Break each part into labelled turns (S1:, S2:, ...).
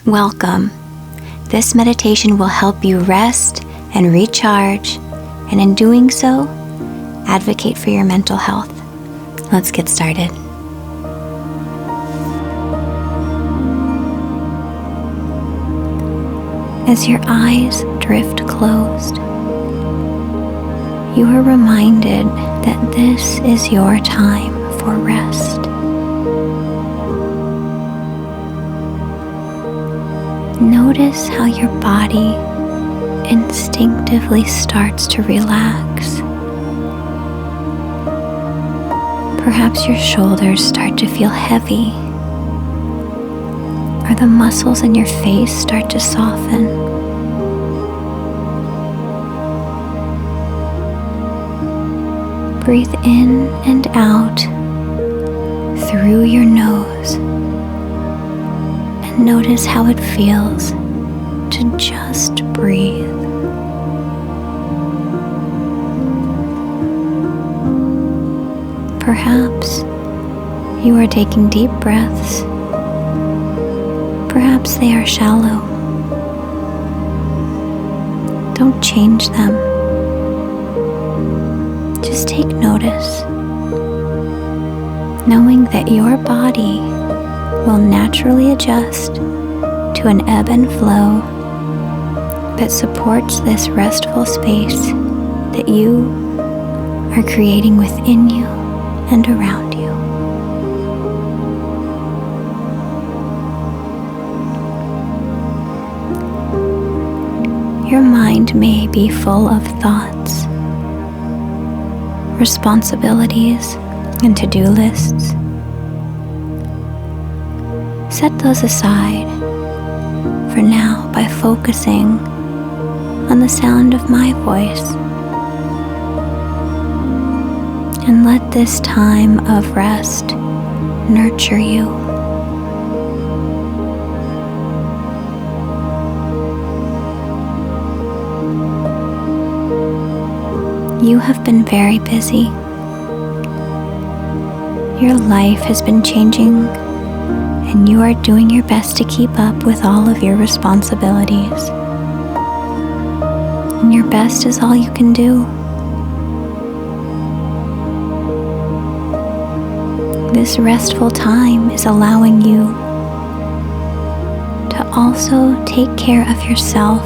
S1: Welcome. This meditation will help you rest and recharge, and in doing so, advocate for your mental health. Let's get started. As your eyes drift closed, you are reminded that this is your time for rest. Notice how your body instinctively starts to relax. Perhaps your shoulders start to feel heavy, or the muscles in your face start to soften. Breathe in and out through your nose and notice how it feels to just breathe. Perhaps you are taking deep breaths. Perhaps they are shallow. Don't change them. Just take notice, knowing that your body will naturally adjust to an ebb and flow that supports this restful space that you are creating within you and around you. Your mind may be full of thoughts, responsibilities, and to-do lists. Set those aside for now by focusing on the sound of my voice, and let this time of rest nurture you. You have been very busy. Your life has been changing, and you are doing your best to keep up with all of your responsibilities. And your best is all you can do. This restful time is allowing you to also take care of yourself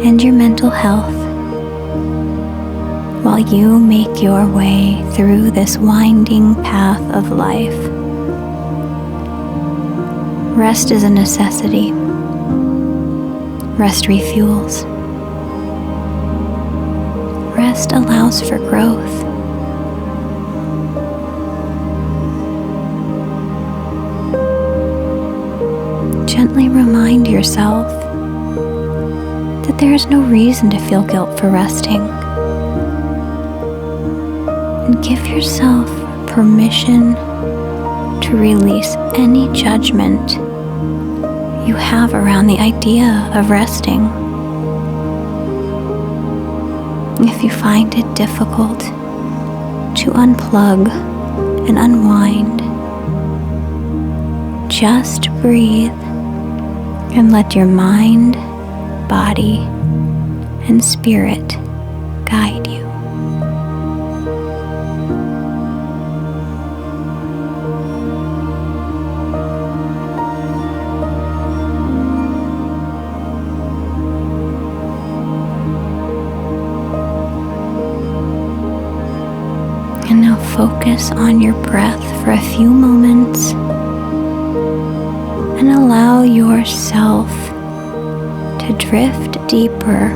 S1: and your mental health while you make your way through this winding path of life. Rest is a necessity. Rest refuels. Rest allows for growth. Gently remind yourself that there is no reason to feel guilt for resting. And give yourself permission to release any judgment you have around the idea of resting. If you find it difficult to unplug and unwind, just breathe and let your mind, body, and spirit guide you. And now focus on your breath for a few moments and allow yourself to drift deeper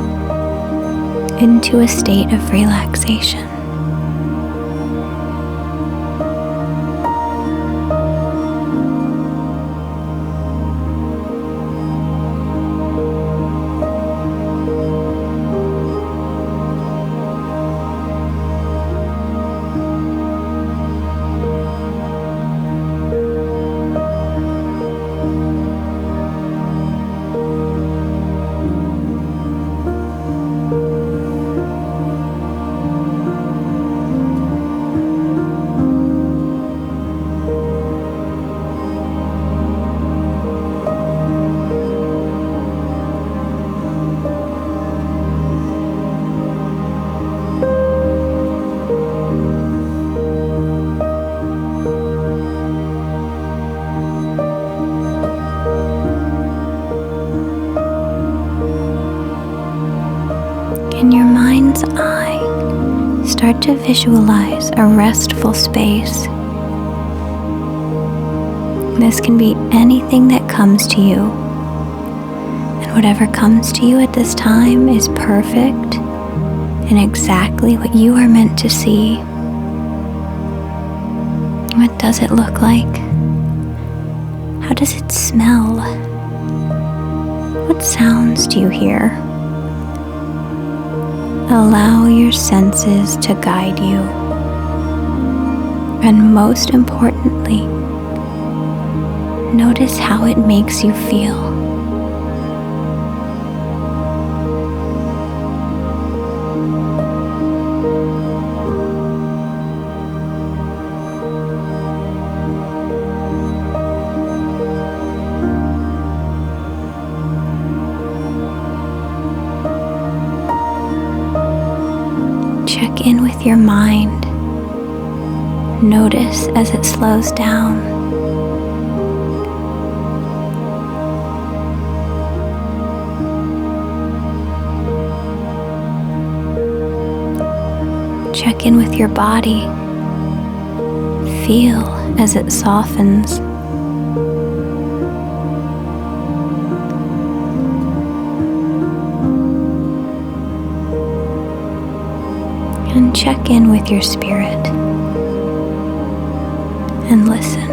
S1: into a state of relaxation. In your mind's eye, start to visualize a restful space. This can be anything that comes to you, and whatever comes to you at this time is perfect and exactly what you are meant to see. What does it look like? How does it smell? What sounds do you hear? Allow your senses to guide you. And most importantly, notice how it makes you feel. Check in with your mind. Notice as it slows down. Check in with your body. Feel as it softens. And check in with your spirit and listen.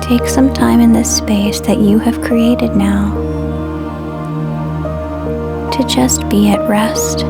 S1: Take some time in this space that you have created now to just be at rest.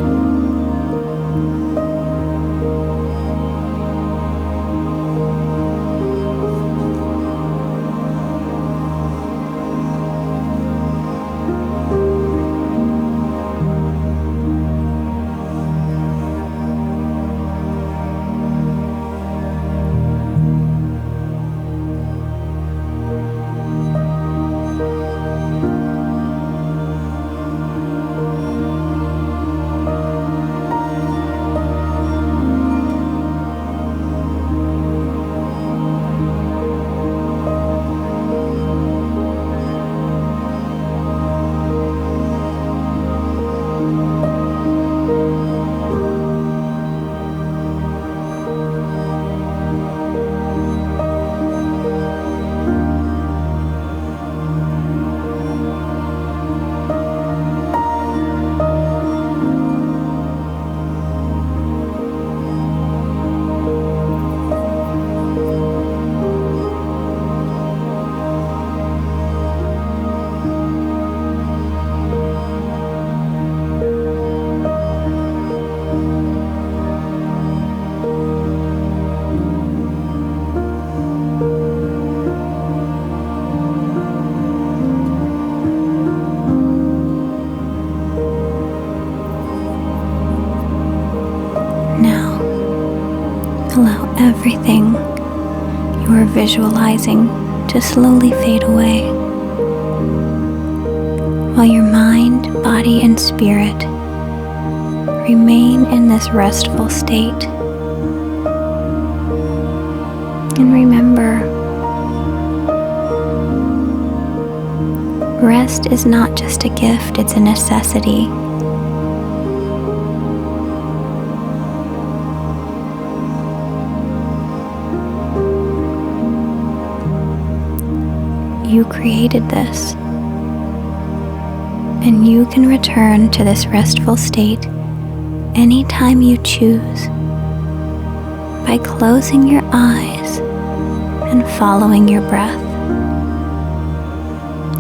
S1: Allow everything you are visualizing to slowly fade away, while your mind, body, and spirit remain in this restful state. And remember, rest is not just a gift, it's a necessity. You created this, and you can return to this restful state anytime you choose by closing your eyes and following your breath.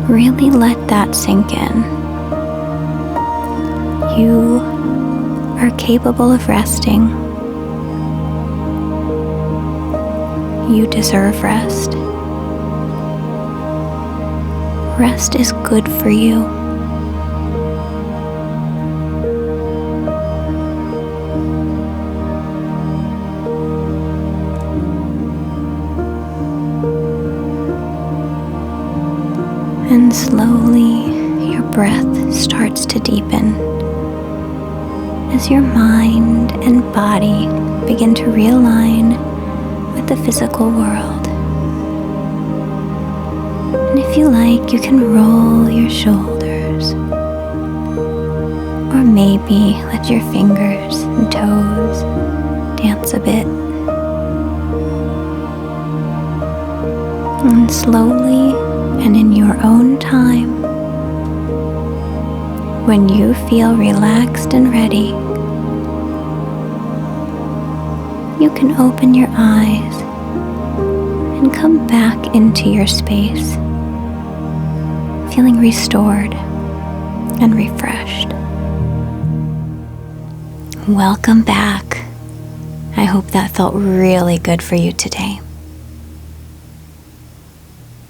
S1: Really let that sink in. You are capable of resting. You deserve rest. Rest is good for you. And slowly your breath starts to deepen as your mind and body begin to realign the physical world. And if you like, you can roll your shoulders, or maybe let your fingers and toes dance a bit. And slowly and in your own time, when you feel relaxed and ready, you can open your eyes and come back into your space, feeling restored and refreshed. Welcome back. I hope that felt really good for you today.